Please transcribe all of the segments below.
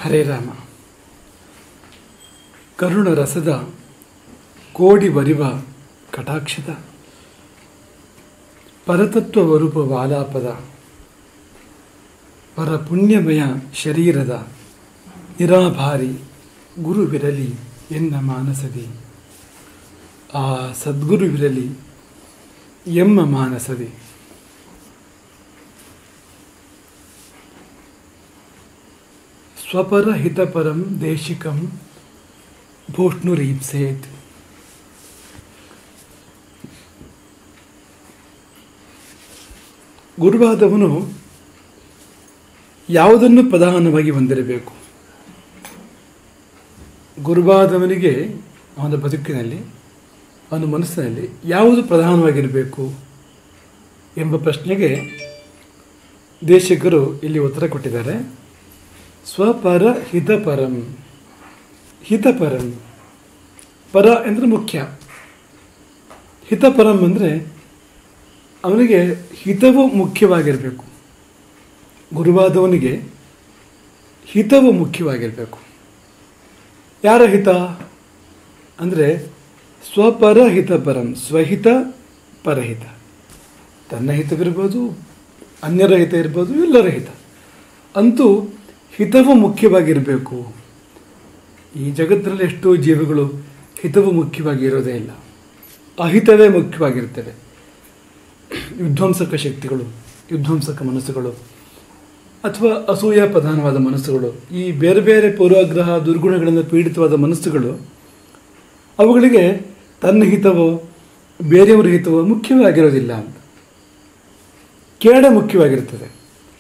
ಹರೇ ರಾಮ. ಕರುಣ ರಸದ ಕೋಡಿ ಬರಿವ ಕಟಾಕ್ಷದ ಪರತತ್ವ ವರೂಪ ವಾಲಾಪದ ಪರ ಪುಣ್ಯಮಯ ಶರೀರದ ನಿರಾಭಾರಿ ಗುರುವಿರಲಿ ಎನ್ನ ಮಾನಸದಿ, ಆ ಸದ್ಗುರುವಿರಲಿ ಎಮ್ಮ ಮಾನಸದಿ. ಸ್ವಪರ ಹಿತಪರಂ ದೇಶಿಕಂ ಭೂಷ್ಣುರೀಪ್ಸೇತ್. ಗುರುವಾದವನು ಯಾವುದನ್ನು ಪ್ರಧಾನವಾಗಿ ಹೊಂದಿರಬೇಕು? ಗುರುವಾದವನಿಗೆ ಅವನ ಬದುಕಿನಲ್ಲಿ, ಅವನ ಮನಸ್ಸಿನಲ್ಲಿ ಯಾವುದು ಪ್ರಧಾನವಾಗಿರಬೇಕು ಎಂಬ ಪ್ರಶ್ನೆಗೆ ದೇಶಿಕರು ಇಲ್ಲಿ ಉತ್ತರ ಕೊಟ್ಟಿದ್ದಾರೆ. ಸ್ವಪರ ಹಿತಪರಂ. ಹಿತಪರಂ, ಪರ ಅಂದರೆ ಮುಖ್ಯ, ಹಿತಪರಂ ಅಂದರೆ ಅವನಿಗೆ ಹಿತವು ಮುಖ್ಯವಾಗಿರಬೇಕು. ಗುರುವಾದವನಿಗೆ ಹಿತವು ಮುಖ್ಯವಾಗಿರಬೇಕು. ಯಾರ ಹಿತ ಅಂದರೆ ಸ್ವಪರ ಹಿತಪರಂ, ಸ್ವಹಿತ ಪರಹಿತ. ತನ್ನ ಹಿತವಿರ್ಬೋದು, ಅನ್ಯರ ಹಿತ ಇರ್ಬೋದು, ಎಲ್ಲರ ಹಿತ. ಅಂತೂ ಹಿತವು ಮುಖ್ಯವಾಗಿರಬೇಕು. ಈ ಜಗತ್ತಿನಲ್ಲಿ ಎಷ್ಟೋ ಜೀವಿಗಳು ಹಿತವು ಮುಖ್ಯವಾಗಿ ಇರೋದೇ ಇಲ್ಲ, ಅಹಿತವೇ ಮುಖ್ಯವಾಗಿರ್ತವೆ. ವಿಧ್ವಂಸಕ ಶಕ್ತಿಗಳು, ವಿಧ್ವಂಸಕ ಮನಸ್ಸುಗಳು, ಅಥವಾ ಅಸೂಯ ಪ್ರಧಾನವಾದ ಮನಸ್ಸುಗಳು, ಈ ಬೇರೆ ಬೇರೆ ಪೂರ್ವಾಗ್ರಹ ದುರ್ಗುಣಗಳಿಂದ ಪೀಡಿತವಾದ ಮನಸ್ಸುಗಳು, ಅವುಗಳಿಗೆ ತನ್ನ ಹಿತವೋ ಬೇರೆಯವರ ಹಿತವೋ ಮುಖ್ಯವಾಗಿರೋದಿಲ್ಲ ಅಂತ. ಕೇಡ ಮುಖ್ಯವಾಗಿರ್ತದೆ.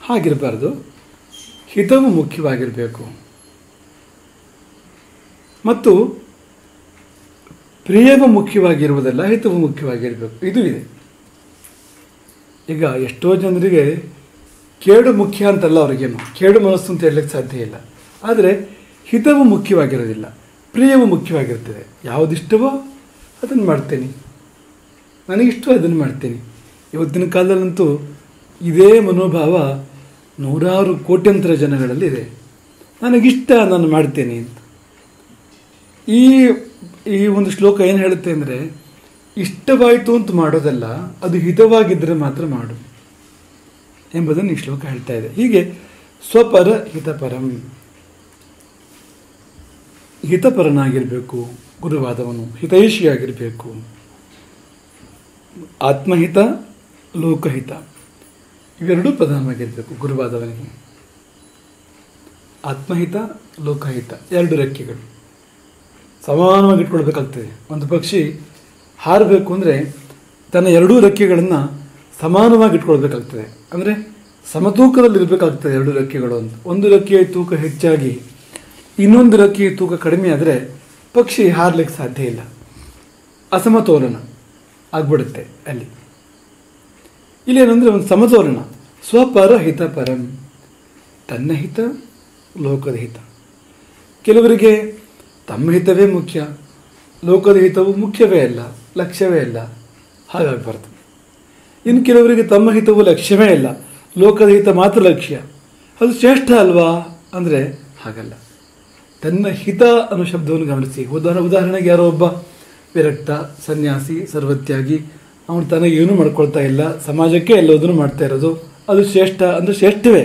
ಹಾಗಿರಬಾರ್ದು, ಹಿತವು ಮುಖ್ಯವಾಗಿರಬೇಕು. ಮತ್ತು ಪ್ರಿಯವು ಮುಖ್ಯವಾಗಿರುವುದಲ್ಲ, ಹಿತವು ಮುಖ್ಯವಾಗಿರಬೇಕು. ಇದು ಇದೆ. ಈಗ ಎಷ್ಟೋ ಜನರಿಗೆ ಕೇಡು ಮುಖ್ಯ ಅಂತಲ್ಲ, ಅವರಿಗೇನು ಕೇಡು ಮನಸ್ಸು ಅಂತ ಹೇಳಲಿಕ್ಕೆ ಸಾಧ್ಯ ಇಲ್ಲ. ಆದರೆ ಹಿತವು ಮುಖ್ಯವಾಗಿರೋದಿಲ್ಲ, ಪ್ರಿಯವು ಮುಖ್ಯವಾಗಿರ್ತದೆ. ಯಾವುದಿಷ್ಟವೋ ಅದನ್ನು ಮಾಡ್ತೇನೆ, ನನಗಿಷ್ಟವೋ ಅದನ್ನು ಮಾಡ್ತೇನೆ. ಇವತ್ತಿನ ಕಾಲದಲ್ಲಂತೂ ಇದೇ ಮನೋಭಾವ ನೂರಾರು ಕೋಟ್ಯಂತರ ಜನಗಳಲ್ಲಿ ಇದೆ. ನನಗಿಷ್ಟ, ನಾನು ಮಾಡ್ತೇನೆ ಅಂತ. ಈ ಒಂದು ಶ್ಲೋಕ ಏನು ಹೇಳುತ್ತೆ ಅಂದರೆ, ಇಷ್ಟವಾಯಿತು ಅಂತ ಮಾಡೋದಲ್ಲ, ಅದು ಹಿತವಾಗಿದ್ದರೆ ಮಾತ್ರ ಮಾಡು ಎಂಬುದನ್ನು ಈ ಶ್ಲೋಕ ಹೇಳ್ತಾ ಇದೆ. ಹೀಗೆ ಸ್ವಪರ ಹಿತಪರಂ, ಹಿತಪರನಾಗಿರಬೇಕು ಗುರುವಾದವನು, ಹಿತೈಷಿಯಾಗಿರಬೇಕು. ಆತ್ಮಹಿತ, ಲೋಕಹಿತ ಇವೆರಡೂ ಪ್ರಧಾನವಾಗಿರಬೇಕು ಗುರುವಾದವನಿಗೆ. ಆತ್ಮಹಿತ, ಲೋಕಹಿತ ಎರಡು ರೆಕ್ಕೆಗಳು ಸಮಾನವಾಗಿ ಇಟ್ಕೊಳ್ಬೇಕಾಗ್ತದೆ. ಒಂದು ಪಕ್ಷಿ ಹಾರಬೇಕು ಅಂದರೆ ತನ್ನ ಎರಡೂ ರೆಕ್ಕೆಗಳನ್ನು ಸಮಾನವಾಗಿ ಇಟ್ಕೊಳ್ಬೇಕಾಗ್ತದೆ. ಅಂದರೆ ಸಮತೂಕದಲ್ಲಿರಬೇಕಾಗ್ತದೆ ಎರಡೂ ರೆಕ್ಕೆಗಳು ಅಂತ. ಒಂದು ರೆಕ್ಕೆಯ ತೂಕ ಹೆಚ್ಚಾಗಿ ಇನ್ನೊಂದು ರೆಕ್ಕೆಯ ತೂಕ ಕಡಿಮೆ ಆದರೆ ಪಕ್ಷಿ ಹಾರಲಿಕ್ಕೆ ಸಾಧ್ಯ ಇಲ್ಲ, ಅಸಮತೋಲನ ಆಗ್ಬಿಡುತ್ತೆ ಅಲ್ಲಿ. ಇಲ್ಲೇನಂದರೆ ಒಂದು ಸಮತೋಲನ. ಸ್ವಪರ ಹಿತಪರಂ, ತನ್ನ ಹಿತ, ಲೋಕದ ಹಿತ. ಕೆಲವರಿಗೆ ತಮ್ಮ ಹಿತವೇ ಮುಖ್ಯ, ಲೋಕದ ಹಿತವು ಮುಖ್ಯವೇ ಅಲ್ಲ, ಲಕ್ಷ್ಯವೇ ಅಲ್ಲ. ಹಾಗಾಗಬಾರ್ದು. ಇನ್ನು ಕೆಲವರಿಗೆ ತಮ್ಮ ಹಿತವು ಲಕ್ಷ್ಯವೇ ಇಲ್ಲ, ಲೋಕದ ಹಿತ ಮಾತ್ರ ಲಕ್ಷ್ಯ. ಅದು ಶ್ರೇಷ್ಠ ಅಲ್ವಾ ಅಂದರೆ ಹಾಗಲ್ಲ. ತನ್ನ ಹಿತ ಅನ್ನೋ ಶಬ್ದವನ್ನು ಗಮನಿಸಿ. ಉದಾಹರಣೆಗೆ ಯಾರೋ ಒಬ್ಬ ವಿರಕ್ತ ಸನ್ಯಾಸಿ, ಸರ್ವತ್ಯಾಗಿ, ಅವನು ತನಗೆ ಏನೂ ಮಾಡ್ಕೊಳ್ತಾ ಇಲ್ಲ, ಸಮಾಜಕ್ಕೆ ಎಲ್ಲದನ್ನು ಮಾಡ್ತಾ ಇರೋದು, ಅದು ಶ್ರೇಷ್ಠ ಅಂದರೆ ಶ್ರೇಷ್ಠವೇ.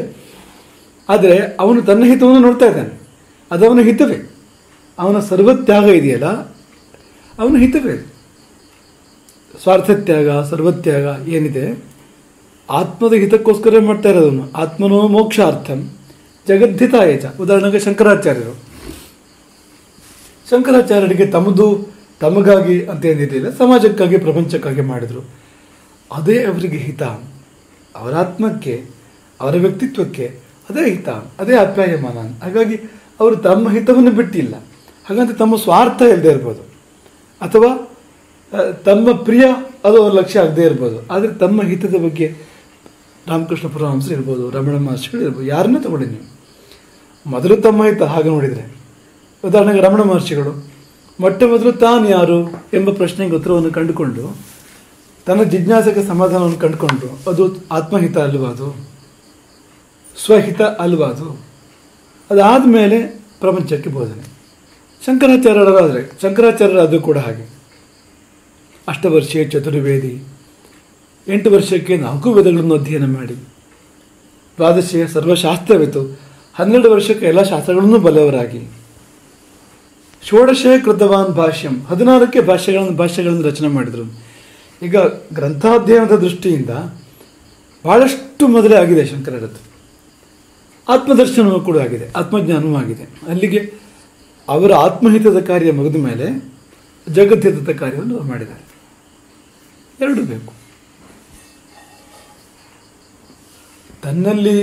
ಆದರೆ ಅವನು ತನ್ನ ಹಿತವನ್ನು ನೋಡ್ತಾ ಇದ್ದಾನೆ, ಅದು ಅವನ ಹಿತವೇ. ಅವನ ಸರ್ವತ್ಯಾಗ ಇದೆಯಲ್ಲ, ಅವನ ಹಿತವೇ. ಸ್ವಾರ್ಥತ್ಯಾಗ, ಸರ್ವತ್ಯಾಗ ಏನಿದೆ, ಆತ್ಮದ ಹಿತಕ್ಕೋಸ್ಕರ ಮಾಡ್ತಾ ಇರೋದನ್ನು. ಆತ್ಮನೋ ಮೋಕ್ಷಾರ್ಥಂ ಜಗದ್ಧಿತಾಯ ಚ. ಉದಾಹರಣೆಗೆ ಶಂಕರಾಚಾರ್ಯರಿಗೆ ತಮಗಾಗಿ ಅಂತ ಏನಿರಲಿಲ್ಲ, ಸಮಾಜಕ್ಕಾಗಿ, ಪ್ರಪಂಚಕ್ಕಾಗಿ ಮಾಡಿದರು. ಅದೇ ಅವರಿಗೆ ಹಿತ. ಅವರ ಆತ್ಮಕ್ಕೆ, ಅವರ ವ್ಯಕ್ತಿತ್ವಕ್ಕೆ ಅದೇ ಹಿತ, ಅದೇ ಅಪ್ಯಾಯಮಾನ. ಹಾಗಾಗಿ ಅವರು ತಮ್ಮ ಹಿತವನ್ನು ಬಿಟ್ಟಿಲ್ಲ. ಹಾಗಂತ ತಮ್ಮ ಸ್ವಾರ್ಥ ಇಲ್ಲದೆ ಇರ್ಬೋದು, ಅಥವಾ ತಮ್ಮ ಪ್ರಿಯ ಅದು ಅವ್ರ ಲಕ್ಷ್ಯ ಆಗದೆ ಇರ್ಬೋದು. ಆದರೆ ತಮ್ಮ ಹಿತದ ಬಗ್ಗೆ ರಾಮಕೃಷ್ಣ ಪರಮಹಂಸರು ಇರ್ಬೋದು, ರಮಣ ಮಹರ್ಷಿಗಳು ಇರ್ಬೋದು, ಯಾರನ್ನೇ ತಗೊಳ್ಳಿ ನೀವು, ಮೊದಲು ತಮ್ಮ ಹಿತ. ಹಾಗೆ ನೋಡಿದರೆ ಉದಾಹರಣೆಗೆ ರಮಣ ಮಹರ್ಷಿಗಳು ಮೊಟ್ಟ ಮೊದಲು ತಾನು ಯಾರು ಎಂಬ ಪ್ರಶ್ನೆಗೆ ಉತ್ತರವನ್ನು ಕಂಡುಕೊಂಡು ತನ್ನ ಜಿಜ್ಞಾಸೆಗೆ ಸಮಾಧಾನವನ್ನು ಕಂಡುಕೊಂಡ್ರು. ಅದು ಆತ್ಮಹಿತ ಅಲ್ವಾ? ಅದು ಸ್ವಹಿತ ಅಲ್ವಾ? ಅದು ಅದಾದ ಮೇಲೆ ಪ್ರಪಂಚಕ್ಕೆ ಬೋಧನೆ. ಶಂಕರಾಚಾರ್ಯರಾದರೂ ಕೂಡ ಹಾಗೆ. ಅಷ್ಟವರ್ಷೀಯ ಚತುರ್ವೇದಿ, 8 ವರ್ಷಕ್ಕೆ 4 ವೇದಗಳನ್ನು ಅಧ್ಯಯನ ಮಾಡಿ, ದ್ವಾದಶೀಯ ಸರ್ವಶಾಸ್ತ್ರವಿತ್ತು, 12 ವರ್ಷಕ್ಕೆ ಎಲ್ಲ ಶಾಸ್ತ್ರಗಳನ್ನು ಬಲ್ಲವರಾಗಿ, ಷೋಡಶ ಕೃತವಾನ್ ಭಾಷ್ಯಂ, 14ಕ್ಕೆ ಭಾಷ್ಯಗಳನ್ನು ರಚನೆ ಮಾಡಿದರು. ಈಗ ಗ್ರಂಥಾಧ್ಯಯನದ ದೃಷ್ಟಿಯಿಂದ ಬಹಳಷ್ಟು ಮೊದಲೇ ಆಗಿದೆ ಶಂಕರರದ್ದು. ಆತ್ಮದರ್ಶನವೂ ಕೂಡ ಆಗಿದೆ, ಆತ್ಮಜ್ಞಾನವೂ ಆಗಿದೆ. ಅಲ್ಲಿಗೆ ಅವರ ಆತ್ಮಹಿತದ ಕಾರ್ಯ ಮುಗಿದ ಮೇಲೆ ಜಗದ್ಹಿತದ ಕಾರ್ಯವನ್ನು ಅವರು ಮಾಡಿದ್ದಾರೆ. ಎರಡು ಬೇಕು. ತನ್ನಲ್ಲಿ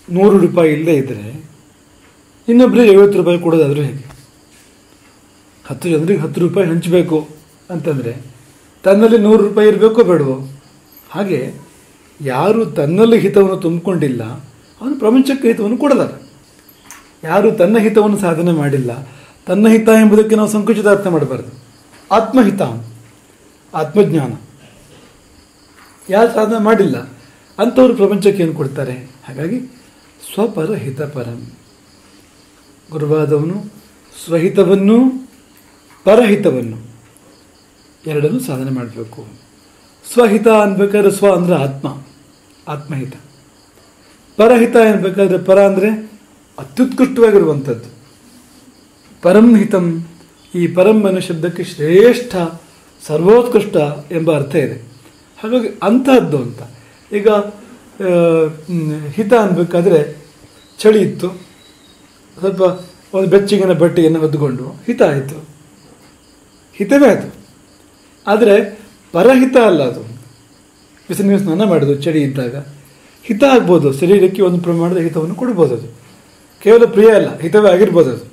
100 ರೂಪಾಯಿ ಇಲ್ಲದೆ ಇದ್ದರೆ ಇನ್ನೊಬ್ಬರಿಗೆ 50 ರೂಪಾಯಿ ಕೊಡೋದಾದರೂ ಹೇಗೆ? 10 ಜನರಿಗೆ 10 ರೂಪಾಯಿ ಹಂಚಬೇಕು ಅಂತಂದರೆ ತನ್ನಲ್ಲಿ 100 ರೂಪಾಯಿ ಇರಬೇಕೋ ಬೇಡವೋ? ಹಾಗೆ ಯಾರು ತನ್ನಲ್ಲಿ ಹಿತವನ್ನು ತುಂಬಿಕೊಂಡಿಲ್ಲ ಅವನು ಪ್ರಪಂಚಕ್ಕೆ ಹಿತವನ್ನು ಕೊಡಲಾರ. ಯಾರು ತನ್ನ ಹಿತವನ್ನು ಸಾಧನೆ ಮಾಡಿಲ್ಲ, ತನ್ನ ಹಿತ ಎಂಬುದಕ್ಕೆ ನಾವು ಸಂಕುಚಿತ ಅರ್ಥ ಮಾಡಬಾರ್ದು. ಆತ್ಮಹಿತ, ಆತ್ಮಜ್ಞಾನ ಯಾರು ಸಾಧನೆ ಮಾಡಿಲ್ಲ ಅಂಥವ್ರು ಪ್ರಪಂಚಕ್ಕೆ ಏನು ಕೊಡ್ತಾರೆ? ಹಾಗಾಗಿ ಸ್ವಪರ ಹಿತಪರಂ, ಗುರುವಾದವನು ಸ್ವಹಿತವನ್ನು ಪರಹಿತವನ್ನು ಎರಡನ್ನೂ ಸಾಧನೆ ಮಾಡಬೇಕು. ಸ್ವಹಿತ ಅನ್ಬೇಕಾದ್ರೆ ಸ್ವ ಅಂದರೆ ಆತ್ಮಹಿತ. ಪರಹಿತ ಅನ್ಬೇಕಾದ್ರೆ ಪರ ಅಂದರೆ ಅತ್ಯುತ್ಕೃಷ್ಟವಾಗಿರುವಂಥದ್ದು. ಪರಂ ಹಿತಂ, ಈ ಪರಂ ಅನ್ನೋ ಶಬ್ದಕ್ಕೆ ಶ್ರೇಷ್ಠ, ಸರ್ವೋತ್ಕೃಷ್ಟ ಎಂಬ ಅರ್ಥ ಇದೆ. ಹಾಗಾಗಿ ಅಂತಹದ್ದು ಅಂತ. ಈಗ ಹಿತ ಅನ್ಬೇಕಾದ್ರೆ ಚಳಿ ಇತ್ತು, ಸ್ವಲ್ಪ ಒಂದು ಬೆಚ್ಚಗಿನ ಬಟ್ಟೆಯನ್ನು ಹೊದ್ದುಕೊಂಡು ಹಿತ ಆಯಿತು, ಹಿತವೇ ಅದು. ಆದರೆ ಪರಹಿತ ಅಲ್ಲ ಅದು. ಬಿಸಿನೀರು ಸ್ನಾನ ಮಾಡೋದು ಚಳಿ ಇದ್ದಾಗ ಹಿತ ಆಗ್ಬೋದು, ಶರೀರಕ್ಕೆ ಒಂದು ಪ್ರಮಾಣದ ಹಿತವನ್ನು ಕೊಡ್ಬೋದು. ಅದು ಕೇವಲ ಪ್ರಿಯ ಅಲ್ಲ, ಹಿತವೇ ಆಗಿರ್ಬೋದು ಅದು.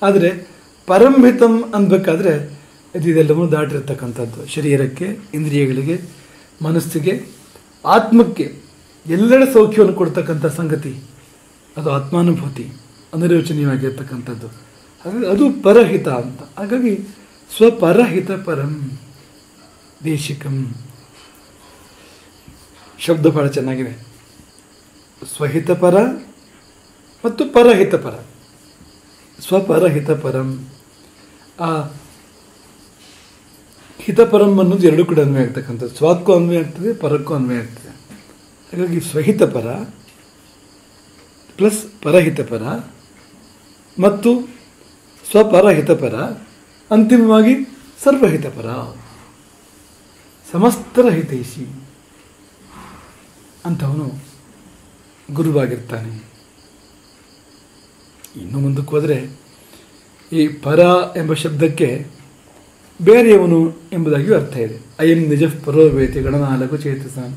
ಆದರೆ ಪರಂಹಿತಂ ಅನ್ಬೇಕಾದ್ರೆ ಇದೆಲ್ಲವೂ ದಾಟಿರ್ತಕ್ಕಂಥದ್ದು. ಶರೀರಕ್ಕೆ, ಇಂದ್ರಿಯಗಳಿಗೆ, ಮನಸ್ಸಿಗೆ, ಆತ್ಮಕ್ಕೆ ಎಲ್ಲೆಡೆ ಸೌಖ್ಯವನ್ನು ಕೊಡ್ತಕ್ಕಂಥ ಸಂಗತಿ ಅದು ಆತ್ಮಾನುಭೂತಿ, ಅನಿರ್ವಚನೀಯವಾಗಿರ್ತಕ್ಕಂಥದ್ದು. ಹಾಗಾಗಿ ಅದು ಪರಹಿತ ಅಂತ. ಹಾಗಾಗಿ ಸ್ವಪರಹಿತ ಪರಂ ದೇಶಿಕಂ ಶಬ್ದ ಬಹಳ ಚೆನ್ನಾಗಿದೆ. ಸ್ವಹಿತಪರ ಮತ್ತು ಪರಹಿತಪರ. ಸ್ವಪರಹಿತಪರಂ, ಆ ಹಿತಪರಂ ಅನ್ನೋದು ಎರಡು ಕಡೆ ಅನ್ವಯ ಆಗ್ತಕ್ಕಂಥದ್ದು. ಸ್ವಕ್ಕೂ ಅನ್ವಯ ಆಗ್ತದೆ, ಪರಕ್ಕೂ ಅನ್ವಯ ಆಗ್ತದೆ. ಹಾಗಾಗಿ ಸ್ವಹಿತಪರ ಪ್ಲಸ್ ಪರಹಿತಪರ ಮತ್ತು ಸ್ವಪರಹಿತಪರ, ಅಂತಿಮವಾಗಿ ಸರ್ವಹಿತಪರ, ಸಮಸ್ತರ ಹಿತೈಷಿ ಅಂಥವನು ಗುರುವಾಗಿರ್ತಾನೆ. ಇನ್ನು ಮುಂದಕ್ಕೆ ಹೋದರೆ ಈ ಪರ ಎಂಬ ಶಬ್ದಕ್ಕೆ ಬೇರೆಯವನು ಎಂಬುದಾಗಿಯೂ ಅರ್ಥ ಇದೆ. ಅಯಂ ನಿಜ ಪರೋವೇತಿ ಗಣನಾಲಕು ಚೇತಸಾನ್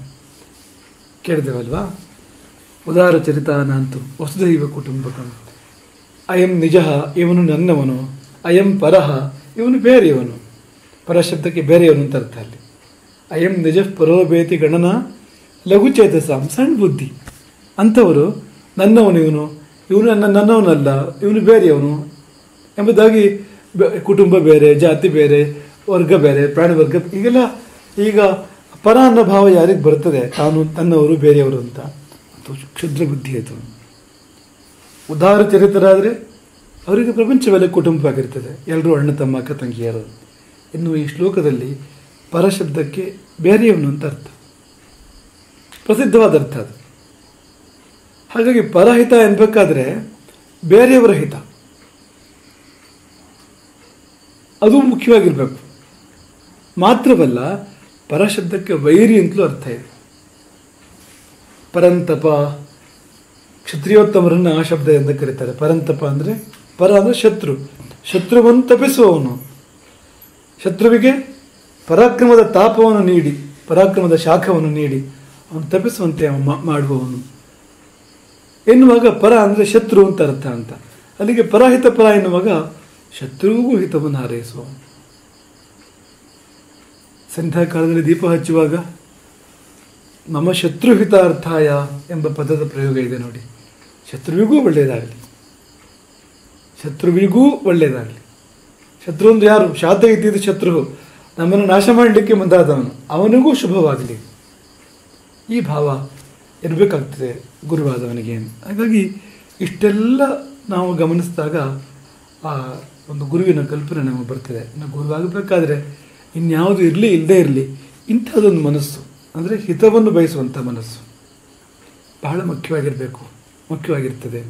ಕೇಳಿದೆವಲ್ವಾ? ಉದಾರ ಚರಿತಾನಂತು ವಸುದೈವ ಕುಟುಂಬಕಂ. ಅಯಂ ನಿಜ, ಇವನು ನನ್ನವನು. ಅಯಂ ಪರಹ, ಇವನು ಬೇರೆಯವನು. ಪರ ಶಬ್ದಕ್ಕೆ ಬೇರೆಯವನು ಅಂತ ಅರ್ಥ ಅಲ್ಲಿ. ಅಯಂ ನಿಜ ಪರೋಬೇತಿ ಗಣನ ಲಘು ಚೇತಸಾಂ, ಸಣ್ಣ ಬುದ್ಧಿ ಅಂಥವರು. ನನ್ನವನು ಇವನು ನನ್ನವನಲ್ಲ, ಇವನು ಬೇರೆಯವನು ಎಂಬುದಾಗಿ ಕುಟುಂಬ ಬೇರೆ, ಜಾತಿ ಬೇರೆ, ವರ್ಗ ಬೇರೆ, ಪ್ರಾಣಿ ವರ್ಗ, ಈಗ ಪರ ಅನ್ನೋ ಭಾವ ಯಾರಿಗೆ ಬರ್ತದೆ, ತಾನು ತನ್ನವರು ಬೇರೆಯವರು ಅಂತ, ಅದು ಕ್ಷುದ್ರ ಬುದ್ಧಿ ಆಯಿತು. ಉದಾರ ಚರಿತರಾದರೆ ಅವರಿಗೆ ಪ್ರಪಂಚವೆಲ್ಲ ಕುಟುಂಬವಾಗಿರ್ತದೆ, ಎಲ್ಲರೂ ಅಣ್ಣ ತಮ್ಮ ಅಕ್ಕ ತಂಗಿಯರು. ಇನ್ನು ಈ ಶ್ಲೋಕದಲ್ಲಿ ಪರ ಶಬ್ದಕ್ಕೆ ಬೇರೆಯವನು ಅಂತ ಅರ್ಥ, ಪ್ರಸಿದ್ಧವಾದ ಅರ್ಥ ಅದು. ಹಾಗಾಗಿ ಪರಹಿತ ಎನ್ಬೇಕಾದ್ರೆ ಬೇರೆಯವರ ಹಿತ ಅದು ಮುಖ್ಯವಾಗಿರಬೇಕು. ಮಾತ್ರವಲ್ಲ, ಪರಶಬ್ದಕ್ಕೆ ವೈರಿ ಅಂತಲೂ ಅರ್ಥ ಇದೆ. ಪರಂತಪ, ಕ್ಷತ್ರಿಯೋತ್ತಮರನ್ನು ಆ ಶಬ್ದ ಎಂದು ಕರೀತಾರೆ. ಪರಂತಪ ಅಂದರೆ, ಪರ ಅಂದರೆ ಶತ್ರುವನ್ನು ತಪ್ಪಿಸುವವನು. ಶತ್ರುವಿಗೆ ಪರಾಕ್ರಮದ ತಾಪವನ್ನು ನೀಡಿ, ಪರಾಕ್ರಮದ ಶಾಖವನ್ನು ನೀಡಿ ಅವನು ತಪ್ಪಿಸುವಂತೆ ಮಾಡುವವನು ಎನ್ನುವಾಗ ಪರ ಅಂದರೆ ಶತ್ರು ಅಂತ ಅರ್ಥ ಅಂತ. ಅಲ್ಲಿಗೆ ಪರಹಿತ ಪರ ಎನ್ನುವಾಗ ಶತ್ರುವಿಗೂ ಹಿತವನ್ನು ಹಾರೈಸುವ. ಸಂಧ್ಯಾಕಾಲದಲ್ಲಿ ದೀಪ ಹಚ್ಚುವಾಗ ನಮ್ಮ ಶತ್ರುಹಿತಾರ್ಥಾಯ ಎಂಬ ಪದದ ಪ್ರಯೋಗ ಇದೆ ನೋಡಿ. ಶತ್ರುವಿಗೂ ಒಳ್ಳೆಯದಾಗಲಿ, ಶತ್ರುವಿಗೂ ಒಳ್ಳೆಯದಾಗಲಿ. ಶತ್ರು ಒಂದು ಯಾರು? ಶಾತ ಇದ್ದಿದ್ದ ಶತ್ರು, ನಮ್ಮನ್ನು ನಾಶ ಮಾಡಲಿಕ್ಕೆ ಮುಂದಾದವನು, ಅವನಿಗೂ ಶುಭವಾಗಲಿ. ಈ ಭಾವ ಇರಬೇಕಾಗ್ತದೆ ಗುರುವಾದವನಿಗೆ. ಹಾಗಾಗಿ ಇಷ್ಟೆಲ್ಲ ನಾವು ಗಮನಿಸಿದಾಗ ಆ ಒಂದು ಗುರುವಿನ ಕಲ್ಪನೆ ನಮಗೆ ಬರ್ತದೆ. ಇನ್ನು ಗುರುವಾಗಬೇಕಾದ್ರೆ ಇನ್ಯಾವುದು ಇರಲಿ ಇಲ್ಲದೇ ಇರಲಿ ಇಂಥದ್ದೊಂದು ಮನಸ್ಸು, ಅಂದರೆ ಹಿತವನ್ನು ಬಯಸುವಂಥ ಮನಸ್ಸು ಬಹಳ ಮುಖ್ಯವಾಗಿರ್ತದೆ.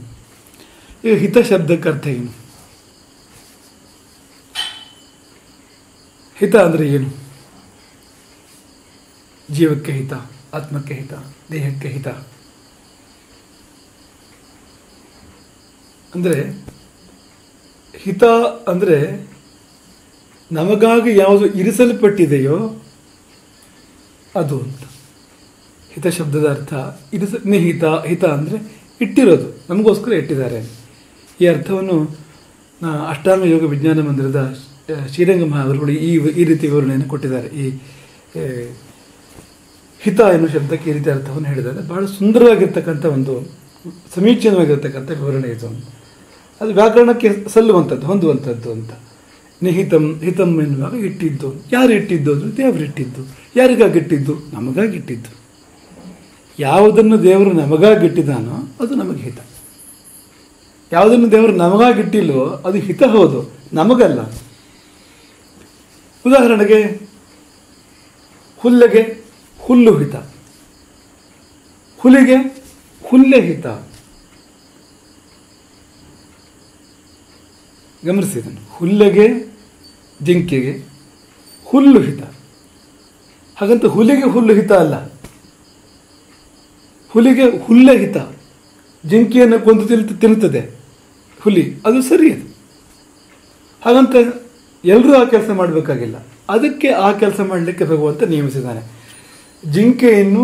ಈಗ ಹಿತ ಶಬ್ದಕ್ಕೆ ಅರ್ಥ ಏನು? ಹಿತ ಅಂದರೆ ಏನು? ಜೀವಕ್ಕೆ ಹಿತ, ಆತ್ಮಕ್ಕೆ ಹಿತ, ದೇಹಕ್ಕೆ ಹಿತ. ಅಂದರೆ ಹಿತ ಅಂದರೆ ನಮಗಾಗಿ ಯಾವುದು ಇರಿಸಲ್ಪಟ್ಟಿದೆಯೋ ಅದು ಅಂತ. ಹಿತ ಶಬ್ದದ ಅರ್ಥ ನಿಹಿತ. ಹಿತ ಅಂದರೆ ಇಟ್ಟಿರೋದು, ನಮಗೋಸ್ಕರ ಇಟ್ಟಿದ್ದಾರೆ. ಈ ಅರ್ಥವನ್ನು ಅಷ್ಟಾಂಗ ಯೋಗ ವಿಜ್ಞಾನ ಮಂದಿರದ ಶ್ರೀರಂಗ ಮಹಾವರುಗಳು ಈ ರೀತಿ ವಿವರಣೆಯನ್ನು ಕೊಟ್ಟಿದ್ದಾರೆ. ಈ ಹಿತ ಎನ್ನುವ ಶಬ್ದಕ್ಕೆ ಈ ರೀತಿ ಅರ್ಥವನ್ನು ಹೇಳಿದ್ದಾರೆ. ಬಹಳ ಸುಂದರವಾಗಿರ್ತಕ್ಕಂಥ ಒಂದು ಸಮೀಚೀನವಾಗಿರ್ತಕ್ಕಂಥ ವಿವರಣೆ ಇದು. ಅದು ವ್ಯಾಕರಣಕ್ಕೆ ಸಲ್ಲುವಂಥದ್ದು, ಹೊಂದುವಂಥದ್ದು ಅಂತ. ನಿಹಿತಂ ಹಿತಂ ಎನ್ನುವಾಗ ಇಟ್ಟಿದ್ದು. ಯಾರು ಇಟ್ಟಿದ್ದು ಅಂದರೆ ದೇವರು ಇಟ್ಟಿದ್ದು. ಯಾರಿಗಾಗಿಟ್ಟಿದ್ದು? ನಮಗಾಗಿಟ್ಟಿದ್ದು. ಯಾವುದನ್ನು ದೇವರು ನಮಗಾಗಿಟ್ಟಿದ್ದಾನೋ ಅದು ನಮಗೆ ಹಿತ. ಯಾವುದನ್ನು ದೇವರು ನಮಗಾಗಿಟ್ಟಿಲ್ಲೋ ಅದು ಹಿತ ಹೌದು, ನಮಗಲ್ಲ. ಉದಾಹರಣೆಗೆ ಹುಲ್ಲೆಗೆ ಹುಲ್ಲು ಹಿತ, ಹುಲಿಗೆ ಹುಲ್ಲೆ ಹಿತ. ಗಮನಿಸಿ ಇದನ್ನು. ಹುಲ್ಲೆಗೆ ಜಿಂಕೆಗೆ ಹುಲ್ಲು ಹಿತ. ಹಾಗಂತ ಹುಲಿಗೆ ಹುಲ್ಲು ಹಿತ ಅಲ್ಲ, ಹುಲಿಗೆ ಹುಲ್ಲೆ ಹಿತ. ಜಿಂಕೆಯನ್ನು ಕೊಂದು ತಿನ್ನುತ್ತದೆ ಹುಲಿ, ಅದು ಸರಿ. ಅದು ಹಾಗಂತ ಎಲ್ಲರೂ ಆ ಕೆಲಸ ಮಾಡಬೇಕಾಗಿಲ್ಲ. ಅದಕ್ಕೆ ಆ ಕೆಲಸ ಮಾಡಲಿಕ್ಕೆ ಭಗವಂತ ನೇಮಿಸಿದ್ದಾನೆ. ಜಿಂಕೆಯನ್ನು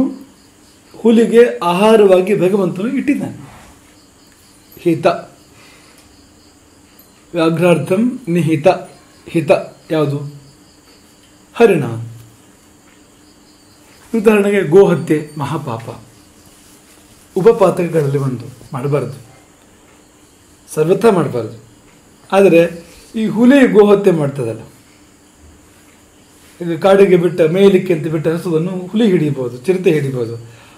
ಹುಲಿಗೆ ಆಹಾರವಾಗಿ ಭಗವಂತನು ಇಟ್ಟಿದ್ದಾನೆ. ಹಿತ ವ್ಯಾಘ್ರಾರ್ಥಂ ನಿಹಿತ. ಹಿತ ಯಾವುದು? ಹರಿಣ. ಉದಾಹರಣೆಗೆ ಗೋಹತ್ಯೆ ಮಹಾಪಾಪ, ಉಪಪಾತಕಗಳಲ್ಲಿ ಒಂದು, ಮಾಡಬಾರ್ದು, ಸರ್ವಥಾ ಮಾಡಬಾರ್ದು. ಆದರೆ ಈ ಹುಲಿ ಗೋಹತ್ಯೆ ಮಾಡ್ತದಲ್ಲ, ಈಗ ಕಾಡಿಗೆ ಬಿಟ್ಟ ಮೇಯಲಿಕ್ಕೆ ಅಂತ ಬಿಟ್ಟ ಹಸುವನ್ನು ಹುಲಿ ಹಿಡಿಬೋದು, ಚಿರತೆ ಹಿಡಿಬೋದು.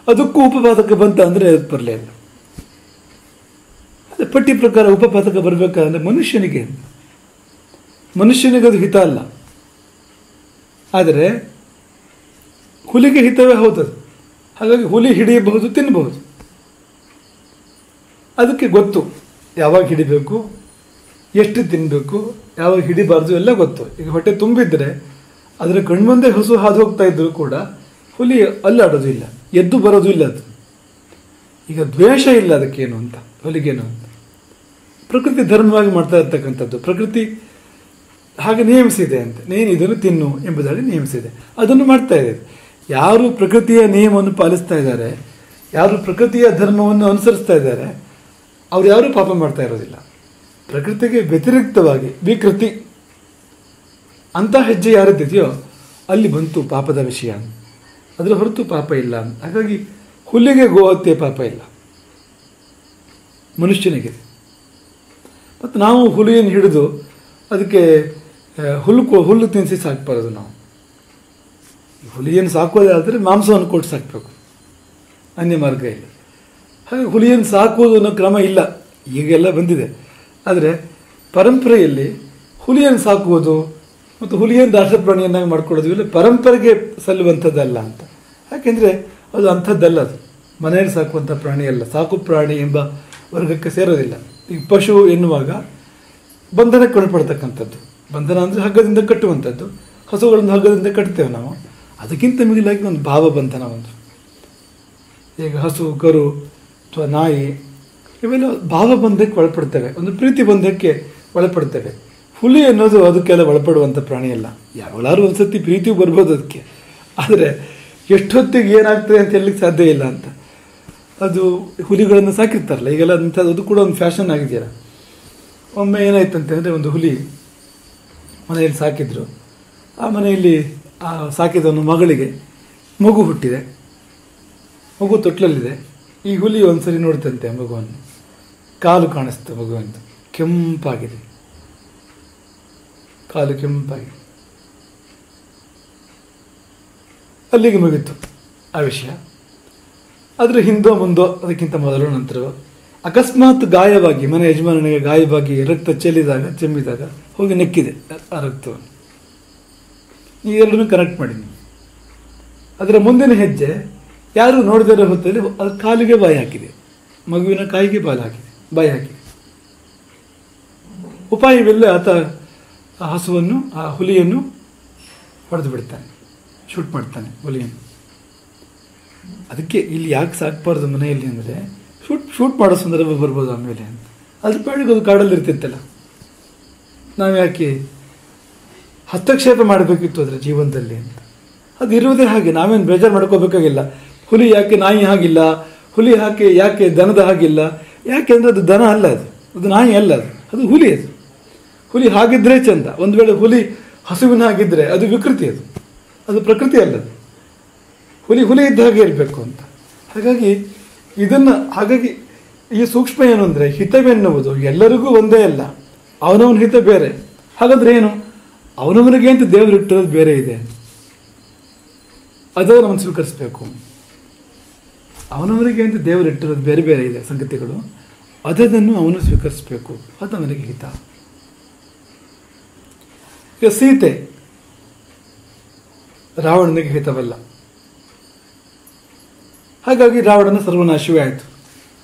ಅದಕ್ಕೂ ಉಪಪಾತಕ ಬಂತ ಅಂದರೆ ಅದು ಬರಲೇ ಇಲ್ಲ. ಅದೇ ಪಟ್ಟಿ ಪ್ರಕಾರ ಉಪಪಾತಕ ಬರಬೇಕಾದ್ರೆ ಮನುಷ್ಯನಿಗೆ ಅದು ಹಿತ ಅಲ್ಲ. ಆದರೆ ಹುಲಿಗೆ ಹಿತವೇ ಹೌದದು. ಹಾಗಾಗಿ ಹುಲಿ ಹಿಡಿಯಬಹುದು, ತಿನ್ನಬಹುದು. ಅದಕ್ಕೆ ಗೊತ್ತು ಯಾವಾಗ ಹಿಡಿಬೇಕು, ಎಷ್ಟು ತಿನ್ನಬೇಕು, ಯಾವಾಗ ಹಿಡಿಬಾರ್ದು ಎಲ್ಲ ಗೊತ್ತು. ಈಗ ಹೊಟ್ಟೆ ತುಂಬಿದ್ರೆ ಅದರ ಕಣ್ಮುಂದೆ ಹಸು ಹಾದು ಹೋಗ್ತಾ ಇದ್ರು ಕೂಡ ಹುಲಿ ಅಲ್ಲಾಡೋದು ಇಲ್ಲ, ಎದ್ದು ಬರೋದು ಇಲ್ಲ. ಅದು ಈಗ ದ್ವೇಷ ಇಲ್ಲ ಅದಕ್ಕೇನು ಅಂತ, ಹುಲಿಗೇನು ಅಂತ. ಪ್ರಕೃತಿ ಧರ್ಮವಾಗಿ ಮಾಡ್ತಾ ಇರ್ತಕ್ಕಂಥದ್ದು. ಪ್ರಕೃತಿ ಹಾಗೆ ನೇಮಿಸಿದೆ ಅಂತ, ನೀನು ಇದನ್ನು ತಿನ್ನು ಎಂಬುದಾಗಿ ನೇಮಿಸಿದೆ, ಅದನ್ನು ಮಾಡ್ತಾ ಇದೆ. ಯಾರು ಪ್ರಕೃತಿಯ ನಿಯಮವನ್ನು ಪಾಲಿಸ್ತಾ ಇದ್ದಾರೆ, ಯಾರು ಪ್ರಕೃತಿಯ ಧರ್ಮವನ್ನು ಅನುಸರಿಸ್ತಾ ಇದ್ದಾರೆ, ಅವ್ರು ಯಾರೂ ಪಾಪ ಮಾಡ್ತಾ ಇರೋದಿಲ್ಲ. ಪ್ರಕೃತಿಗೆ ವ್ಯತಿರಿಕ್ತವಾಗಿ ವಿಕೃತಿ ಅಂತ ಹೆಜ್ಜೆ ಯಾರಿದ್ದೀಯೋ ಅಲ್ಲಿ ಬಂತು ಪಾಪದ ವಿಷಯ. ಅದರ ಹೊರತು ಪಾಪ ಇಲ್ಲ. ಹಾಗಾಗಿ ಹುಲ್ಲಿಗೆ ಗೋಹತ್ಯೆ ಪಾಪ ಇಲ್ಲ, ಮನುಷ್ಯನಿಗೆ. ಮತ್ತು ನಾವು ಹುಲಿಯನ್ನು ಹಿಡಿದು ಅದಕ್ಕೆ ಹುಲ್ಲು ತಿನ್ನಿಸಿ ಸಾಕ್ಬಾರದು. ನಾವು ಹುಲಿಯನ್ನು ಸಾಕೋದಾದರೆ ಮಾಂಸವನ್ನು ಕೊಟ್ಟು ಸಾಕಬೇಕು, ಅನ್ಯ ಮಾರ್ಗ ಇಲ್ಲ. ಹಾಗೆ ಹುಲಿಯನ್ನು ಸಾಕುವುದು ಅನ್ನೋ ಕ್ರಮ ಇಲ್ಲ, ಈಗೆಲ್ಲ ಬಂದಿದೆ. ಆದರೆ ಪರಂಪರೆಯಲ್ಲಿ ಹುಲಿಯನ್ನು ಸಾಕುವುದು ಮತ್ತು ಹುಲಿಯನ್ನು ರಾಷ್ಟ್ರಪ್ರಾಣಿಯನ್ನಾಗಿ ಮಾಡ್ಕೊಳ್ಳೋದು ಇವೆಲ್ಲ ಪರಂಪರೆಗೆ ಸಲ್ಲುವಂಥದ್ದಲ್ಲ ಅಂತ. ಯಾಕೆಂದರೆ ಅದು ಅಂಥದ್ದಲ್ಲ. ಅದು ಮನೆಯಲ್ಲಿ ಸಾಕುವಂಥ ಪ್ರಾಣಿ ಅಲ್ಲ, ಸಾಕು ಪ್ರಾಣಿ ಎಂಬ ವರ್ಗಕ್ಕೆ ಸೇರೋದಿಲ್ಲ. ಈಗ ಪಶು ಎನ್ನುವಾಗ ಬಂಧನಕ್ಕೆ ಒಳಪಡ್ತಕ್ಕಂಥದ್ದು. ಬಂಧನ ಅಂದರೆ ಹಗ್ಗದಿಂದ ಕಟ್ಟುವಂಥದ್ದು. ಹಸುಗಳನ್ನು ಹಗ್ಗದಿಂದ ಕಟ್ತೇವೆ ನಾವು. ಅದಕ್ಕಿಂತ ಮಿಗಿಲಾಗಿ ಒಂದು ಭಾವಬಂಧನ ಒಂದು. ಈಗ ಹಸು, ಕರು ಅಥವಾ ನಾಯಿ ಇವೆಲ್ಲ ಭಾವಬಂಧಕ್ಕೆ ಒಳಪಡ್ತವೆ, ಒಂದು ಪ್ರೀತಿ ಬಂಧಕ್ಕೆ ಒಳಪಡ್ತವೆ. ಹುಲಿ ಅನ್ನೋದು ಅದಕ್ಕೆಲ್ಲ ಒಳಪಡುವಂಥ ಪ್ರಾಣಿ ಅಲ್ಲ. ಯಾವಾಗಲಾರು ಒಂದ್ಸತಿ ಪ್ರೀತಿಯು ಬರ್ಬೋದು ಅದಕ್ಕೆ, ಆದರೆ ಎಷ್ಟೊತ್ತಿಗೆ ಏನಾಗ್ತದೆ ಅಂತ ಹೇಳಲಿಕ್ಕೆ ಸಾಧ್ಯ ಇಲ್ಲ ಅಂತ. ಅದು ಹುಲಿಗಳನ್ನು ಸಾಕಿರ್ತಾರಲ್ಲ ಈಗೆಲ್ಲ ಅಂಥದ್ದು, ಅದು ಕೂಡ ಒಂದು ಫ್ಯಾಷನ್ ಆಗಿದೆಯಲ್ಲ. ಒಮ್ಮೆ ಏನಾಯ್ತಂತಂದರೆ ಒಂದು ಹುಲಿ ಮನೆಯಲ್ಲಿ ಸಾಕಿದ್ರು. ಆ ಮನೆಯಲ್ಲಿ ಆ ಸಾಕಿದ ಒಂದು ಮಗಳಿಗೆ ಮಗು ಹುಟ್ಟಿದೆ, ಮಗು ತೊಟ್ಲಲ್ಲಿದೆ. ಈ ಹುಲಿ ಒಂದ್ಸರಿ ನೋಡ್ತಂತೆ ಮಗುವನ್ನು, ಕಾಲು ಕಾಣಿಸ್ತು ಮಗುವಂತ, ಕೆಂಪಾಗಿದೆ, ಕಾಲು ಕೆಂಪಾಗಿದೆ. ಅಲ್ಲಿಗೆ ಮುಗಿತು ಆ ವಿಷಯ. ಅದರ ಹಿಂದೋ ಮುಂದೋ, ಅದಕ್ಕಿಂತ ಮೊದಲು ನಂತರವೋ ಅಕಸ್ಮಾತ್ ಗಾಯವಾಗಿ, ಮನೆ ಯಜಮಾನನಿಗೆ ಗಾಯವಾಗಿ ರಕ್ತ ಚೆಮ್ಮಿದಾಗ ಹೋಗಿ ನೆಕ್ಕಿದೆ ಆ ರಕ್ತವನ್ನು. ಈ ಎರಡನ್ನೂ ಕನೆಕ್ಟ್ ಮಾಡಿ ನೀವು. ಅದರ ಮುಂದಿನ ಹೆಜ್ಜೆ ಯಾರು ನೋಡಿದರೆ ಹೊತ್ತಲ್ಲಿ ಅದು ಕಾಲಿಗೆ ಬಾಯಿ ಹಾಕಿದೆ, ಮಗುವಿನ ಕಾಯಿಗೆ ಬಾಯಿ ಹಾಕಿದೆ. ಉಪಾಯವಿಲ್ಲ, ಆತ ಆ ಹಸುವನ್ನು, ಆ ಹುಲಿಯನ್ನು ಹೊಡೆದು ಬಿಡ್ತಾನೆ, ಶೂಟ್ ಮಾಡ್ತಾನೆ ಹುಲಿಯನ್ನು. ಅದಕ್ಕೆ ಇಲ್ಲಿ ಯಾಕೆ ಸಾಕಬಾರ್ದು ಮನೆಯಲ್ಲಿ ಅಂದರೆ ಶೂಟ್ ಮಾಡೋ ಸಂದರ್ಭ ಬರ್ಬೋದು ಆಮೇಲೆ ಅಂತ. ಅದ್ರ ಪಾಡಿಗೆ ಅದು ಕಾಡಲ್ಲಿ ಇರ್ತಿತ್ತಲ್ಲ, ನಾವು ಯಾಕೆ ಹಸ್ತಕ್ಷೇಪ ಮಾಡಬೇಕಿತ್ತು ಅದರ ಜೀವನದಲ್ಲಿ ಅಂತ. ಅದು ಇರುವುದೇ ಹಾಗೆ, ನಾವೇನು ಬೇಜಾರು ಮಾಡ್ಕೋಬೇಕಾಗಿಲ್ಲ. ಹುಲಿ ಯಾಕೆ ನಾಯಿ ಹಾಗಿಲ್ಲ, ಹುಲಿ ಯಾಕೆ ದನದ ಹಾಗಿಲ್ಲ, ಯಾಕೆ ಅಂದರೆ ಅದು ದನ ಅಲ್ಲ, ಅದು ನಾಯಿ ಅಲ್ಲ, ಅದು ಹುಲಿ. ಹುಲಿ ಹಾಗಿದ್ರೆ ಚಂದ. ಒಂದು ವೇಳೆ ಹುಲಿ ಹಸುವಿನ ಹಾಗಿದ್ರೆ ಅದು ವಿಕೃತಿ, ಅದು ಪ್ರಕೃತಿ ಅಲ್ಲ. ಹುಲಿ ಇದ್ದ ಹಾಗೆ ಇರಬೇಕು ಅಂತ. ಹಾಗಾಗಿ ಈ ಸೂಕ್ಷ್ಮ ಏನು ಅಂದರೆ, ಹಿತವೆನ್ನುವುದು ಎಲ್ಲರಿಗೂ ಒಂದೇ ಅಲ್ಲ, ಅವನವನ ಹಿತ ಬೇರೆ. ಹಾಗಾದ್ರೆ ಏನು, ಅವನವನಿಗೆ ಅಂತ ದೇವರು ಇಟ್ಟಿರೋದು ಬೇರೆ ಇದೆ, ಅದನ್ನು ನಾವು ಸ್ವೀಕರಿಸಬೇಕು. ಅವನವರಿಗೆ ಅಂತ ದೇವರು ಇಟ್ಟಿರೋದು ಬೇರೆ ಬೇರೆ ಇದೆ ಸಂಗತಿಗಳು, ಅದನ್ನು ಅವನು ಸ್ವೀಕರಿಸಬೇಕು, ಅದು ಅವನಿಗೆ ಹಿತ. ಈಗ ಸೀತೆ ರಾವಣನಿಗೆ ಹಿತವಲ್ಲ, ಹಾಗಾಗಿ ರಾವಣನ ಸರ್ವನಾಶವೇ ಆಯಿತು.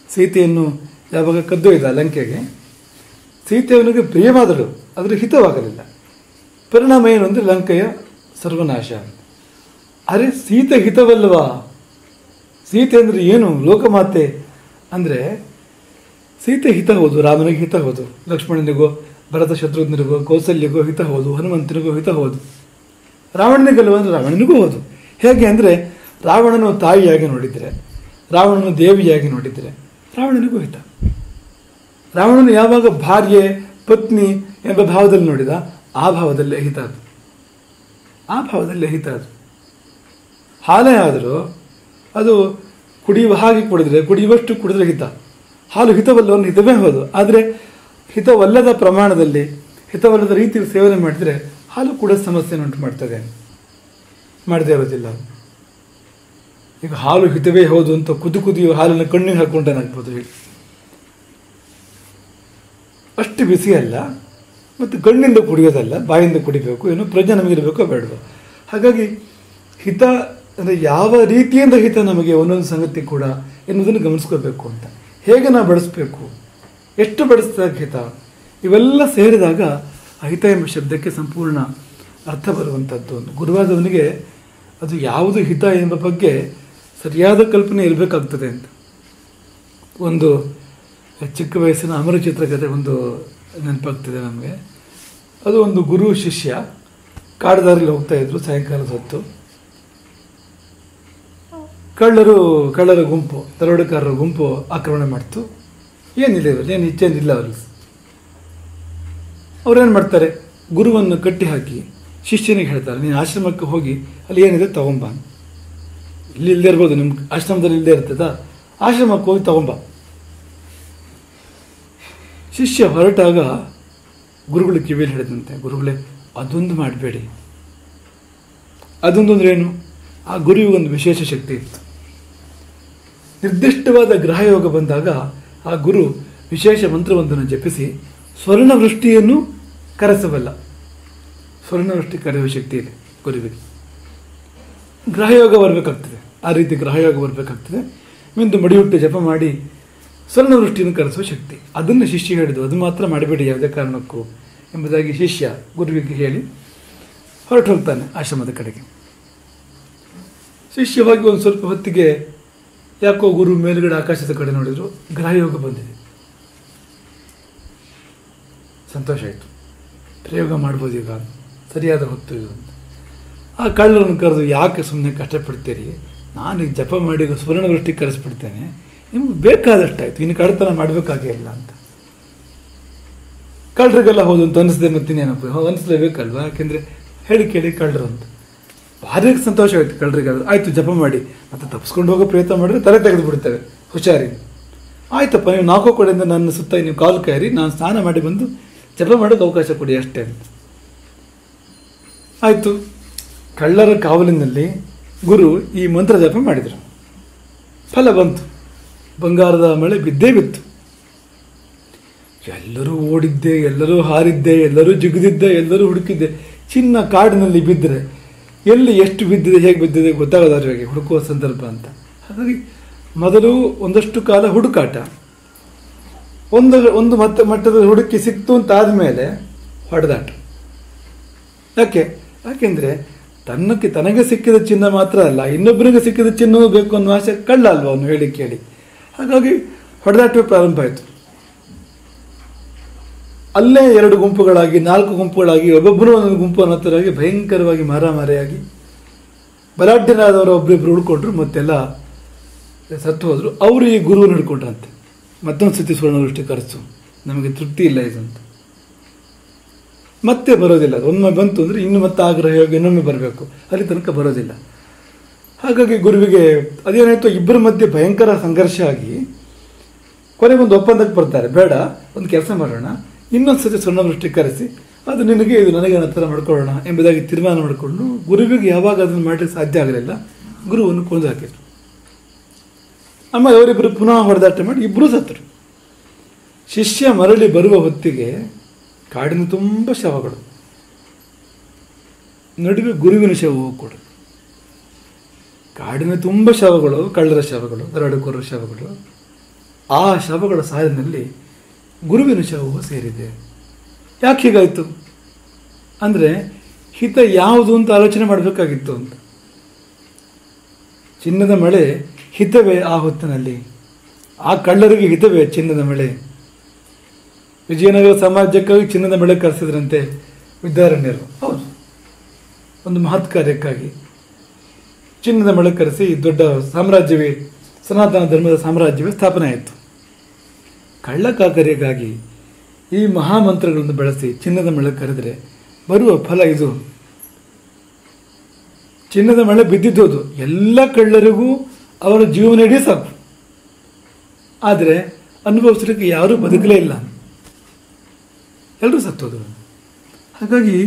ಸೀತೆಯನ್ನು ಯಾವಾಗ ಕದ್ದೊಯ್ದ ಲಂಕೆಗೆ, ಸೀತೆಯವನಿಗೆ ಪ್ರಿಯವಾದಳು, ಆದರೆ ಹಿತವಾಗಲಿಲ್ಲ. ಪರಿಣಾಮ ಏನು ಅಂದರೆ ಲಂಕೆಯ ಸರ್ವನಾಶ. ಅರೆ ಸೀತೆ ಹಿತವಲ್ಲವಾ? ಸೀತೆ ಅಂದರೆ ಏನು? ಲೋಕಮಾತೆ ಅಂದರೆ ಸೀತೆ ಹಿತ ಹೌದು, ರಾಮನಿಗೆ ಹಿತ ಹೌದು, ಲಕ್ಷ್ಮಣನಿಗೋ ಭರತ ಶತ್ರುಘ್ನರಿಗೋ ಕೌಸಲ್ಯಗೋ ಹಿತ ಹೌದು, ಹನುಮಂತನಿಗೋ ಹಿತ ಹೌದು. ರಾವಣನಿಗಲ್ವ ಅಂದರೆ ರಾವಣನಿಗೂ ಹೌದು. ಹೇಗೆ ಅಂದರೆ ರಾವಣನು ತಾಯಿಯಾಗಿ ನೋಡಿದರೆ, ರಾವಣನು ದೇವಿಯಾಗಿ ನೋಡಿದರೆ ರಾವಣನಿಗೂ ಹಿತ. ರಾವಣನು ಯಾವಾಗ ಭಾರ್ಯೆ ಪತ್ನಿ ಎಂಬ ಭಾವದಲ್ಲಿ ನೋಡಿದ, ಆ ಭಾವದಲ್ಲೇ ಹಿತ ಅದು. ಹಾಲೇ ಆದರೂ ಅದು ಕುಡಿಯುವಷ್ಟು ಕುಡಿದ್ರೆ ಹಿತ. ಹಾಲು ಹಿತವಲ್ಲವನ್ನು ಹಿತವೇ ಹೌದು, ಆದರೆ ಹಿತವಲ್ಲದ ಪ್ರಮಾಣದಲ್ಲಿ, ಹಿತವಲ್ಲದ ರೀತಿಯಲ್ಲಿ ಸೇವನೆ ಮಾಡಿದರೆ ಹಾಲು ಕೂಡ ಸಮಸ್ಯೆಯನ್ನು ಉಂಟು ಮಾಡ್ತದೆ, ಮಾಡದೇ ಇರೋದಿಲ್ಲ. ಈಗ ಹಾಲು ಹಿತವೇ ಹೌದು ಅಂತ ಕುದಿಯುವ ಹಾಲನ್ನು ಕಣ್ಣಿಗೆ ಹಾಕೊಂಡೇನಾಗ್ಬೋದು ಹೇಳಿ? ಅಷ್ಟು ಬಿಸಿ ಅಲ್ಲ, ಮತ್ತು ಕಣ್ಣಿಂದ ಕುಡಿಯೋದಲ್ಲ, ಬಾಯಿಂದ ಕುಡಿಬೇಕು. ಏನೋ ಪ್ರಜ್ಞೆ ನಮಗಿರಬೇಕೋ ಬೇಡವೋ. ಹಾಗಾಗಿ ಹಿತ ಅಂದರೆ ಯಾವ ರೀತಿಯಿಂದ ಹಿತ ನಮಗೆ ಒಂದೊಂದು ಸಂಗತಿ ಕೂಡ ಎನ್ನುವುದನ್ನು ಗಮನಿಸ್ಕೋಬೇಕು ಅಂತ. ಹೇಗೆ ನಾವು ಬಡಿಸ್ಬೇಕು, ಎಷ್ಟು ಬಡಿಸಿದಾಗ ಹಿತ, ಇವೆಲ್ಲ ಸೇರಿದಾಗ ಹಿತ ಎಂಬ ಶಬ್ದಕ್ಕೆ ಸಂಪೂರ್ಣ ಅರ್ಥ ಬರುವಂಥದ್ದು. ಗುರುವಾದವನಿಗೆ ಅದು ಯಾವುದು ಹಿತ ಎಂಬ ಬಗ್ಗೆ ಸರಿಯಾದ ಕಲ್ಪನೆ ಇರಬೇಕಾಗ್ತದೆ ಅಂತ. ಒಂದು ಚಿಕ್ಕ ವಯಸ್ಸಿನ ಅಮರ ಚಿತ್ರಕಥೆ ಒಂದು ನೆನಪಾಗ್ತದೆ ನಮಗೆ. ಅದು ಒಂದು ಗುರು ಶಿಷ್ಯ ಕಾಡುದಾರಿಯಲ್ಲಿ ಹೋಗ್ತಾ ಇದ್ರು ಸಾಯಂಕಾಲದ ಹೊತ್ತು. ಕಳ್ಳರ ಗುಂಪು, ದರೋಡೆಕಾರರ ಗುಂಪು ಆಕ್ರಮಣ ಮಾಡ್ತು. ಏನಿಲ್ಲ ಇರಲಿ, ಏನು ಇಚ್ಛೆನಿಲ್ಲ ಅವ್ರಿಗೆ. ಅವ್ರೇನು ಮಾಡ್ತಾರೆ, ಗುರುವನ್ನು ಕಟ್ಟಿ ಹಾಕಿ ಶಿಷ್ಯನಿಗೆ ಹೇಳ್ತಾರೆ, ನೀನು ಆಶ್ರಮಕ್ಕೆ ಹೋಗಿ ಅಲ್ಲಿ ಏನಿದೆ ತಗೊಂಬ. ಇಲ್ಲಿ ಇಲ್ಲದೆ ಇರ್ಬೋದು, ನಿಮ್ಮ ಆಶ್ರಮದಲ್ಲಿ ಇಲ್ಲದೆ ಇರ್ತದ, ಆಶ್ರಮಕ್ಕೆ ಹೋಗಿ ತಗೊಂಬ. ಶಿಷ್ಯ ಹೊರಟಾಗ ಗುರುಗಳು ಕಿವಿಯಲ್ಲಿ ಹೇಳಿದಂತೆ, ಗುರುಗಳೇ ಅದೊಂದು ಮಾಡಬೇಡಿ. ಅದೊಂದು ಅಂದ್ರೆ ಏನು? ಆ ಗುರುವಿಗೆ ಒಂದು ವಿಶೇಷ ಶಕ್ತಿ ಇತ್ತು. ನಿರ್ದಿಷ್ಟವಾದ ಗ್ರಹಯೋಗ ಬಂದಾಗ ಆ ಗುರು ವಿಶೇಷ ಮಂತ್ರವೊಂದನ್ನು ಜಪಿಸಿ ಸ್ವರ್ಣವೃಷ್ಟಿಯನ್ನು ಕರೆಸಬಲ್ಲ. ಸ್ವರ್ಣವೃಷ್ಟಿ ಕರೆಯುವ ಶಕ್ತಿ ಇದೆ ಗುರುವಿಗೆ. ಗ್ರಹಯೋಗ ಬರಬೇಕಾಗ್ತದೆ, ಆ ರೀತಿ ಗ್ರಹಯೋಗ ಬರಬೇಕಾಗ್ತದೆ. ಮಿಂದು ಮಡಿಯುಟ್ಟು ಜಪ ಮಾಡಿ ಸ್ವರ್ಣವೃಷ್ಟಿಯನ್ನು ಕರೆಸುವ ಶಕ್ತಿ, ಅದನ್ನು ಶಿಷ್ಯ ಹೇಳಿದ್ದು. ಅದು ಮಾತ್ರ ಮಾಡಬೇಡಿ ಯಾವುದೇ ಕಾರಣಕ್ಕೂ ಎಂಬುದಾಗಿ ಶಿಷ್ಯ ಗುರುವಿಗೆ ಹೇಳಿ ಹೊರಟು ಹೋಗ್ತಾನೆ ಆಶ್ರಮದ ಕಡೆಗೆ. ಶಿಷ್ಯವಾಗಿ ಒಂದು ಸ್ವಲ್ಪ ಹೊತ್ತಿಗೆ ಯಾಕೋ ಗುರು ಮೇಲುಗಡೆ ಆಕಾಶದ ಕಡೆ ನೋಡಿದ್ರು, ಗ್ರಹಯೋಗ ಬಂದಿದೆ. ಸಂತೋಷ ಆಯಿತು, ಪ್ರಯೋಗ ಮಾಡ್ಬೋದು ಈಗ, ಸರಿಯಾದ ಹೊತ್ತು ಇದು ಅಂತ. ಆ ಕಳ್ಳರನ್ನು ಕರೆದು, ಯಾಕೆ ಸುಮ್ಮನೆ ಕಷ್ಟಪಡ್ತೀರಿ, ನಾನು ಈಗ ಜಪ ಮಾಡಿ ಸ್ವರ್ಣವೃಷ್ಟಿ ಕರೆಸ್ಬಿಡ್ತೇನೆ, ನಿಮ್ಗೆ ಬೇಕಾದಷ್ಟಾಯ್ತು, ಇನ್ನು ಕಳ್ಳತನ ಮಾಡಬೇಕಾಗೇ ಇಲ್ಲ ಅಂತ. ಕಳ್ಳರಿಗೆಲ್ಲ ಹೌದು ಅಂತ ಅನಿಸಿದೆ, ಮತ್ತಿನ್ನೇನಪ್ಪ ಅನಿಸ್ಲೇಬೇಕಲ್ವಾ, ಯಾಕೆಂದರೆ ಹೇಳಿ ಕೇಳಿ ಕಳ್ಳರು ಅಂತ. ಭಾರಿ ಸಂತೋಷ ಆಯಿತು ಕಳ್ಳರಿಗಾದ್ರು. ಆಯಿತು ಜಪ ಮಾಡಿ, ಮತ್ತೆ ತಪ್ಪಿಸ್ಕೊಂಡು ಹೋಗೋ ಪ್ರಯತ್ನ ಮಾಡಿದ್ರೆ ತಲೆ ತೆಗೆದು ಬಿಡ್ತೇವೆ, ಹುಷಾರಿ. ಆಯ್ತಪ್ಪ, ನೀವು 4 ಕಡೆಯಿಂದ ನನ್ನ ಸುತ್ತ ನೀವು ಕಾಲು ಕಾಯಿರಿ, ನಾನು ಸ್ನಾನ ಮಾಡಿ ಬಂದು ಜಪ ಮಾಡೋಕ್ಕೆ ಅವಕಾಶ ಕೊಡಿ ಅಷ್ಟೇ ಅಂತ. ಆಯಿತು, ಕಳ್ಳರ ಕಾವಲಿನಲ್ಲಿ ಗುರು ಈ ಮಂತ್ರ ಜಪ ಮಾಡಿದರು. ಫಲ ಬಂತು, ಬಂಗಾರದ ಮಳೆ ಬಿದ್ದೇ ಬಿತ್ತು. ಎಲ್ಲರೂ ಓಡಿದ್ದೆ, ಎಲ್ಲರೂ ಹಾರಿದ್ದೆ, ಎಲ್ಲರೂ ಜಿಗಿದಿದ್ದೆ, ಎಲ್ಲರೂ ಹುಡುಕಿದ್ದೆ. ಚಿನ್ನ ಕಾಡಿನಲ್ಲಿ ಬಿದ್ದರೆ ಎಲ್ಲಿ ಎಷ್ಟು ಬಿದ್ದಿದೆ, ಹೇಗೆ ಬಿದ್ದಿದೆ ಗೊತ್ತಾಗೋದ್ರಿಗೆ ಹುಡುಕುವ ಸಂದರ್ಭ ಅಂತ. ಹಾಗಾಗಿ ಮೊದಲು ಒಂದಷ್ಟು ಕಾಲ ಹುಡುಕಾಟ, ಒಂದು ಮಟ್ಟದಲ್ಲಿ ಹುಡುಕಿ ಸಿಕ್ತು ಅಂತ ಆದಮೇಲೆ ಹೊಡೆದಾಟ. ಯಾಕೆಂದ್ರೆ ತನಗೆ ಸಿಕ್ಕಿದ ಚಿನ್ನ ಮಾತ್ರ ಅಲ್ಲ, ಇನ್ನೊಬ್ಬರಿಗೆ ಸಿಕ್ಕಿದ ಚಿನ್ನವೂ ಬೇಕು ಅನ್ನೋ ಆಸೆ ಕಳ್ಳ ಅಲ್ವ ಅವನು ಹೇಳಿ ಕೇಳಿ. ಹಾಗಾಗಿ ಹೊಡೆದಾಟವೇ ಪ್ರಾರಂಭ ಆಯಿತು. ಅಲ್ಲೇ 2 ಗುಂಪುಗಳಾಗಿ 4 ಗುಂಪುಗಳಾಗಿ ಒಬ್ಬೊಬ್ಬರು ಒಂದೊಂದು ಗುಂಪು ಅನ್ನೋತರಾಗಿ ಭಯಂಕರವಾಗಿ ಮಾರಾಮಾರಿಯಾಗಿ ಬಲಾಢ್ಯರಾದವರು ಒಬ್ಬರಿಬ್ಬರು ಉಳ್ಕೊಂಡ್ರು, ಮತ್ತೆಲ್ಲ ಸತ್ತು ಹೋದ್ರು. ಅವರು ಈ ಗುರುವನ್ನು ಹಿಡ್ಕೊಂಡ್ರಂತೆ. ಮತ್ತೊಂದು ಸತಿ ಸುವರ್ಣವೃಷ್ಟಿ ಕರೆಸು, ನಮಗೆ ತೃಪ್ತಿ ಇಲ್ಲ ಇದಂತ. ಮತ್ತೆ ಬರೋದಿಲ್ಲ, ಒಮ್ಮೆ ಬಂತು ಅಂದರೆ ಇನ್ನು ಮತ್ತೆ ಆಗ್ರಹ ಹೋಗಿ ಇನ್ನೊಮ್ಮೆ ಬರಬೇಕು, ಅಲ್ಲಿ ತನಕ ಬರೋದಿಲ್ಲ. ಹಾಗಾಗಿ ಗುರುವಿಗೆ ಅದೇನಾಯಿತು, ಇಬ್ಬರ ಮಧ್ಯೆ ಭಯಂಕರ ಸಂಘರ್ಷ ಆಗಿ ಕೊನೆಗೊಂದು ಒಪ್ಪಂದಕ್ಕೆ ಬರ್ತಾರೆ. ಬೇಡ, ಒಂದು ಕೆಲಸ ಮಾಡೋಣ, ಇನ್ನೊಂದು ಸತಿ ಸುವರ್ಣವೃಷ್ಟಿ ಕರೆಸಿ ಅದು ನಿನಗೆ ಇದು ನನಗೆ ಅನ್ನೋ ಥರ ಮಾಡ್ಕೊಳ್ಳೋಣ ಎಂಬುದಾಗಿ ತೀರ್ಮಾನ ಮಾಡಿಕೊಂಡು ಗುರುವಿಗೆ ಯಾವಾಗ ಅದನ್ನು ಮಾಡಲಿಕ್ಕೆ ಸಾಧ್ಯ ಆಗಲಿಲ್ಲ, ಗುರುವನ್ನು ಕೊಂದು ಹಾಕಿದ್ರು. ಆಮೇಲೆ ಅವರಿಬ್ಬರು ಪುನಃ ಹೊಡೆದಾಟ ಮಾಡಿ ಇಬ್ಬರೂ ಸತ್ತರು. ಶಿಷ್ಯ ಮರಳಿ ಬರುವ ಹೊತ್ತಿಗೆ ಕಾಡಿನ ತುಂಬ ಶವಗಳು, ನಡುವೆ ಗುರುವಿನ ಶವವು ಕೂಡ. ಕಾಡಿನ ತುಂಬ ಶವಗಳು, ಕಳ್ಳರ ಶವಗಳು, ದರೋಡೆಕೋರರ ಶವಗಳು. ಆ ಶವಗಳ ಸಾಲಿನಲ್ಲಿ ಗುರುವಿನ ಶವವು ಸೇರಿದೆ. ಯಾಕೆ ಹೀಗಾಯಿತು ಅಂದರೆ ಹಿತ ಯಾವುದು ಅಂತ ಆಲೋಚನೆ ಮಾಡಬೇಕಾಗಿತ್ತು ಅಂತ. ಚಿನ್ನದ ಮಳೆ ಹಿತವೇ ಆ ಹೊತ್ತಿನಲ್ಲಿ, ಆ ಕಳ್ಳರಿಗೆ ಹಿತವೇ ಚಿನ್ನದ ಮಳೆ. ವಿಜಯನಗರ ಸಾಮ್ರಾಜ್ಯಕ್ಕಾಗಿ ಚಿನ್ನದ ಮಳೆ ಕರೆಸಿದ್ರಂತೆ ವಿದ್ಯಾರಣ್ಯರು. ಹೌದು, ಒಂದು ಮಹತ್ ಕಾರ್ಯಕ್ಕಾಗಿ ಚಿನ್ನದ ಮಳೆ ಕರೆಸಿ ದೊಡ್ಡ ಸಾಮ್ರಾಜ್ಯವೇ, ಸನಾತನ ಧರ್ಮದ ಸಾಮ್ರಾಜ್ಯವೇ ಸ್ಥಾಪನೆ ಆಯಿತು. ಕಳ್ಳಕಾಕರಿಗಾಗಿ ಈ ಮಹಾಮಂತ್ರಗಳನ್ನು ಬಳಸಿ ಚಿನ್ನದ ಮಳೆ ಕರೆದರೆ ಬರುವ ಫಲ ಇದು. ಚಿನ್ನದ ಮಳೆ ಬಿದ್ದಿದ್ದೋದು ಎಲ್ಲ ಕಳ್ಳರಿಗೂ ಅವರ ಜೀವನ ಇಡೀ ಸಾಕು. ಆದರೆ ಅನುಭವಿಸಲಿಕ್ಕೆ ಯಾರೂ ಬದುಕಲೇ ಇಲ್ಲ, ಎಲ್ಲರೂ ಸತ್ತೋದು. ಹಾಗಾಗಿ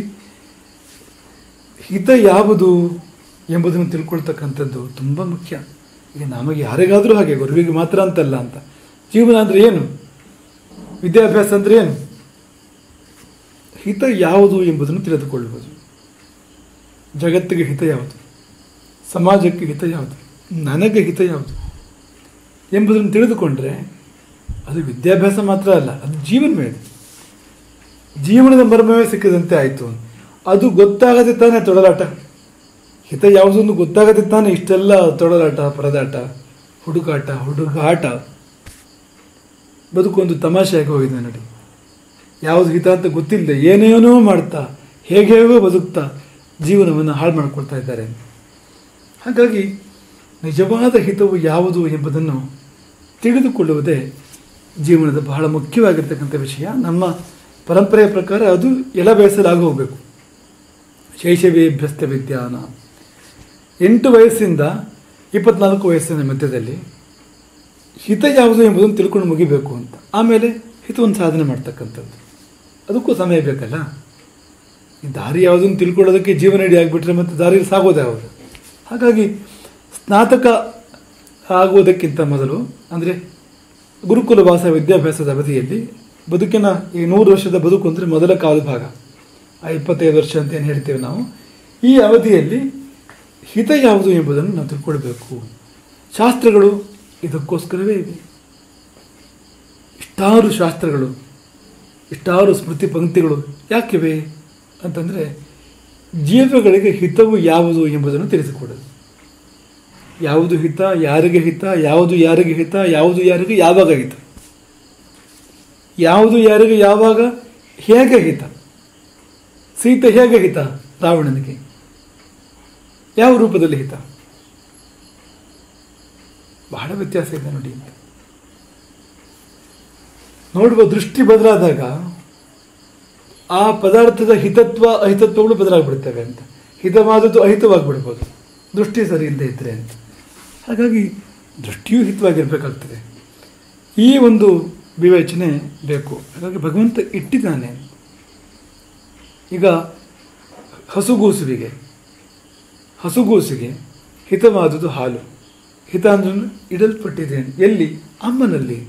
ಹಿತ ಯಾವುದು ಎಂಬುದನ್ನು ತಿಳ್ಕೊಳ್ತಕ್ಕಂಥದ್ದು ತುಂಬ ಮುಖ್ಯ. ಈಗ ನಮಗೆ ಯಾರಿಗಾದರೂ ಹಾಗೆ, ಗುರುವಿಗೆ ಮಾತ್ರ ಅಂತಲ್ಲ ಅಂತ. ಜೀವನ ಅಂದರೆ ಏನು, ವಿದ್ಯಾಭ್ಯಾಸ ಅಂದರೆ ಏನು, ಹಿತ ಯಾವುದು ಎಂಬುದನ್ನು ತಿಳಿದುಕೊಳ್ಳಬಹುದು. ಜಗತ್ತಿಗೆ ಹಿತ ಯಾವುದು, ಸಮಾಜಕ್ಕೆ ಹಿತ ಯಾವುದು, ನನಗೆ ಹಿತ ಯಾವುದು ಎಂಬುದನ್ನು ತಿಳಿದುಕೊಂಡ್ರೆ ಅದು ವಿದ್ಯಾಭ್ಯಾಸ ಮಾತ್ರ ಅಲ್ಲ, ಅದು ಜೀವನವೇ. ಜೀವನದ ಮರ್ಮವೇ ಸಿಕ್ಕಿದಂತೆ ಆಯಿತು. ಅದು ಗೊತ್ತಾಗದೆ ತಾನೇ ತೊಡಲಾಟ. ಹಿತ ಯಾವುದೊಂದು ಗೊತ್ತಾಗದೆ ತಾನೇ ಇಷ್ಟೆಲ್ಲ ತೊಡಲಾಟ, ಪರದಾಟ, ಹುಡುಗಾಟ. ಬದುಕೊಂದು ತಮಾಷೆಯಾಗಿ ಹೋಗಿದೆ ನೋಡಿ. ಯಾವುದು ಹಿತ ಅಂತ ಗೊತ್ತಿಲ್ಲದೆ ಏನೇನೋ ಮಾಡ್ತಾ, ಹೇಗೇಗೋ ಬದುಕ್ತಾ ಜೀವನವನ್ನು ಹಾಳು ಮಾಡ್ಕೊಳ್ತಾ ಇದ್ದಾರೆ. ಹಾಗಾಗಿ ನಿಜವಾದ ಹಿತವು ಯಾವುದು ಎಂಬುದನ್ನು ತಿಳಿದುಕೊಳ್ಳುವುದೇ ಜೀವನದ ಬಹಳ ಮುಖ್ಯವಾಗಿರ್ತಕ್ಕಂಥ ವಿಷಯ. ನಮ್ಮ ಪರಂಪರೆಯ ಪ್ರಕಾರ ಅದು ಎಳಬೇಸಲಾಗಿ ಹೋಗಬೇಕು. ಶೈಶವೇಭ್ಯಸ್ತ ವಿದ್ಯಾನ, 8 ವಯಸ್ಸಿಂದ 24 ವಯಸ್ಸಿನ ಮಧ್ಯದಲ್ಲಿ ಹಿತ ಯಾವುದು ಎಂಬುದನ್ನು ತಿಳ್ಕೊಂಡು ಮುಗಿಬೇಕು ಅಂತ. ಆಮೇಲೆ ಹಿತವನ್ನು ಸಾಧನೆ ಮಾಡ್ತಕ್ಕಂಥದ್ದು, ಅದಕ್ಕೂ ಸಮಯ ಬೇಕಲ್ಲ. ಈ ದಾರಿ ಯಾವುದನ್ನು ತಿಳ್ಕೊಳ್ಳೋದಕ್ಕೆ ಜೀವನ ಇಡೀ ಆಗಿಬಿಟ್ರೆ ಮತ್ತೆ ದಾರಿಯಲ್ಲಿ ಸಾಗೋದು ಯಾವುದು. ಹಾಗಾಗಿ ಸ್ನಾತಕ ಆಗುವುದಕ್ಕಿಂತ ಮೊದಲು, ಅಂದರೆ ಗುರುಕುಲ ವಾಸ ವಿದ್ಯಾಭ್ಯಾಸದ ಅವಧಿಯಲ್ಲಿ ಬದುಕಿನ ಈ 100 ವರ್ಷದ ಬದುಕು ಅಂದರೆ ಮೊದಲ ಕಾಲು ಭಾಗ, ಆ 25 ವರ್ಷ ಅಂತ ಏನು ಹೇಳ್ತೇವೆ ನಾವು, ಈ ಅವಧಿಯಲ್ಲಿ ಹಿತ ಯಾವುದು ಎಂಬುದನ್ನು ನಾವು ತಿಳ್ಕೊಳ್ಬೇಕು. ಶಾಸ್ತ್ರಗಳು ಇದಕ್ಕೋಸ್ಕರವೇ ಇವೆ. ಇಷ್ಟಾರು ಶಾಸ್ತ್ರಗಳು, ಇಷ್ಟಾರು ಸ್ಮೃತಿ ಪಂಕ್ತಿಗಳು ಯಾಕಿವೆ ಅಂತಂದರೆ ಜೀವಗಳಿಗೆ ಹಿತವು ಯಾವುದು ಎಂಬುದನ್ನು ತಿಳಿಸಿಕೊಡೋದು. ಯಾವುದು ಹಿತ, ಯಾರಿಗೆ ಹಿತ, ಯಾವುದು ಯಾರಿಗೆ ಹಿತ, ಯಾವುದು ಯಾರಿಗೆ ಯಾವಾಗ ಹಿತ, ಯಾವುದು ಯಾರಿಗೆ ಯಾವಾಗ ಹೇಗೆ ಹಿತ. ಸೀತೆ ಹೇಗೆ ಹಿತ ರಾವಣನಿಗೆ, ಯಾವ ರೂಪದಲ್ಲಿ ಹಿತ, ಬಹಳ ವ್ಯತ್ಯಾಸ ಇದೆ ನೋಡಿ. ನೋಡುವ ದೃಷ್ಟಿ ಬದಲಾದಾಗ ಆ ಪದಾರ್ಥದ ಹಿತತ್ವ ಅಹಿತತ್ವಗಳು ಬದಲಾಗ್ಬಿಡ್ತವೆ ಅಂತ. ಹಿತವಾದದ್ದು ಅಹಿತವಾಗಿಬಿಡ್ಬೋದು ದೃಷ್ಟಿ ಸರಿ ಇಲ್ಲದೆ ಇದ್ದರೆ ಅಂತ. ಹಾಗಾಗಿ ದೃಷ್ಟಿಯೂ ಹಿತವಾಗಿರಬೇಕಾಗ್ತದೆ. ಈ ಒಂದು ವಿವೇಚನೆ ಬೇಕು. ಹಾಗಾಗಿ ಭಗವಂತ ಇಟ್ಟಿದ್ದಾನೆ. ಈಗ ಹಸುಗೂಸಿಗೆ ಹಿತವಾದುದು ಹಾಲು. ಹಿತ ಅಂದ್ರೆ ಇಡಲ್ಪಟ್ಟಿದೆ ಎಲ್ಲಿ, ಅಮ್ಮನಲ್ಲಿ,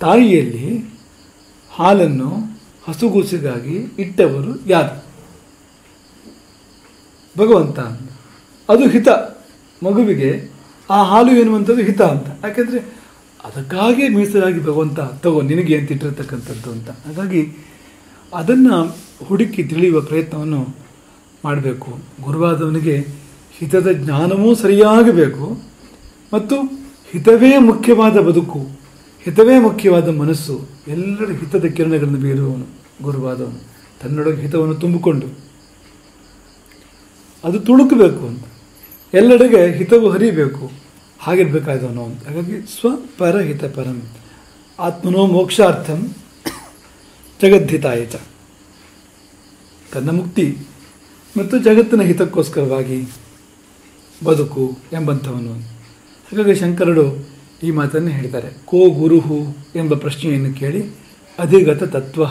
ತಾಯಿಯಲ್ಲಿ ಹಾಲನ್ನು ಹಸುಗೂಸಿಗಾಗಿ ಇಟ್ಟವರು ಯಾರು? ಭಗವಂತ. ಅದು ಹಿತ. ಮಗುವಿಗೆ ಆ ಹಾಲು ಎನ್ನುವಂಥದ್ದು ಹಿತ ಅಂತ. ಯಾಕೆಂದರೆ ಅದಕ್ಕಾಗೇ ಮೀಸಲಾಗಿ ಭಗವಂತ ತಗೋ ನಿನಗೆ ಅಂತ ಇಟ್ಟಿರ್ತಕ್ಕಂಥದ್ದು ಅಂತ. ಹಾಗಾಗಿ ಅದನ್ನು ಹುಡುಕಿ ತಿಳಿಯುವ ಪ್ರಯತ್ನವನ್ನು ಮಾಡಬೇಕು. ಗುರುವಾದವನಿಗೆ ಹಿತದ ಜ್ಞಾನವೂ ಸರಿಯಾಗಿ ಬೇಕು, ಮತ್ತು ಹಿತವೇ ಮುಖ್ಯವಾದ ಬದುಕು, ಹಿತವೇ ಮುಖ್ಯವಾದ ಮನಸ್ಸು, ಎಲ್ಲರ ಹಿತದ ಕಿರಣಗಳನ್ನು ಬೀರುವವನು ಗುರುವಾದವನು. ತನ್ನೊಳಗೆ ಹಿತವನ್ನು ತುಂಬಿಕೊಂಡು ಅದು ತುಳುಕಬೇಕು ಅಂತ, ಎಲ್ಲೆಡೆಗೆ ಹಿತವು ಹರಿಬೇಕು, ಹಾಗಿರ್ಬೇಕಾದವನು ಅಂತ. ಹಾಗಾಗಿ ಸ್ವಪರಹಿತ ಪರಂ ಆತ್ಮನೋ ಮೋಕ್ಷಾರ್ಥಂ ಜಗದ್ಧಿತಾಯ ಚ. ತನ್ನ ಮುಕ್ತಿ ಮತ್ತು ಜಗತ್ತಿನ ಹಿತಕ್ಕೋಸ್ಕರವಾಗಿ ಬದುಕು ಎಂಬಂಥವನು. ಹಾಗಾಗಿ ಶಂಕರರು ಈ ಮಾತನ್ನು ಹೇಳ್ತಾರೆ. ಕೋ ಗುರುಹು ಎಂಬ ಪ್ರಶ್ನೆಯನ್ನು ಕೇಳಿ ಅಧಿಗತ ತತ್ವ,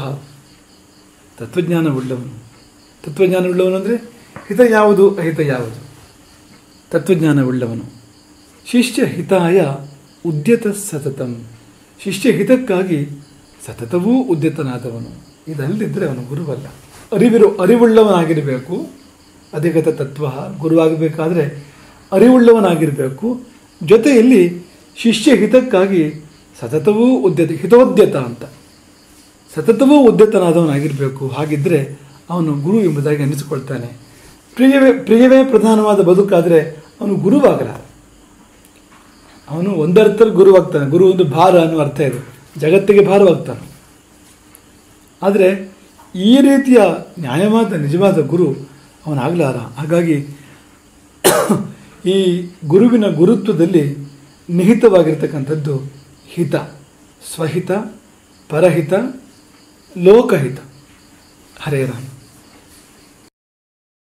ತತ್ವಜ್ಞಾನವುಳ್ಳವನು. ತತ್ವಜ್ಞಾನವುಳ್ಳವನು ಅಂದರೆ ಹಿತ ಯಾವುದು ಅಹಿತ ಯಾವುದು, ತತ್ವಜ್ಞಾನವುಳ್ಳವನು. ಶಿಷ್ಯ ಹಿತಾಯ ಉದ್ಯತ ಸತತಂ, ಶಿಷ್ಯ ಹಿತಕ್ಕಾಗಿ ಸತತವೂ ಉದ್ಯತನಾದವನು. ಇದಲ್ಲದಿದ್ದರೆ ಅವನು ಗುರುವಲ್ಲ. ಅರಿವುಳ್ಳವನಾಗಿರಬೇಕು. ಅಧಿಗತ ತತ್ವ ಗುರುವಾಗಬೇಕಾದ್ರೆ ಅರಿವುಳ್ಳವನಾಗಿರಬೇಕು. ಜೊತೆಯಲ್ಲಿ ಶಿಷ್ಯ ಹಿತಕ್ಕಾಗಿ ಸತತವೂ ಹಿತೋದ್ಯತ ಅಂತ, ಸತತವೂ ಉದ್ಯತನಾದವನಾಗಿರಬೇಕು. ಹಾಗಿದ್ದರೆ ಅವನು ಗುರು ಎಂಬುದಾಗಿ ಅನ್ನಿಸಿಕೊಳ್ತಾನೆ. ಪ್ರಿಯವೇ ಪ್ರಧಾನವಾದ ಬದುಕಾದರೆ ಅವನು ಗುರುವಾಗಲ್ಲ. ಅವನು ಒಂದರ್ಥದಲ್ಲಿ ಗುರುವಾಗ್ತಾನೆ. ಗುರು ಒಂದು ಭಾರ ಅನ್ನೋ ಅರ್ಥ ಇದೆ, ಜಗತ್ತಿಗೆ ಭಾರವಾಗ್ತಾನೆ. ಆದರೆ ಈ ರೀತಿಯ ನ್ಯಾಯವಾದ ನಿಜವಾದ ಗುರು ಅವನಾಗಲಾರ. ಹಾಗಾಗಿ ಈ ಗುರುವಿನ ಗುರುತ್ವದಲ್ಲಿ ನಿಹಿತವಾಗಿರ್ತಕ್ಕಂಥದ್ದು ಹಿತ, ಸ್ವಹಿತ, ಪರಹಿತ, ಲೋಕಹಿತ. ಹರೇ ರಾಮ.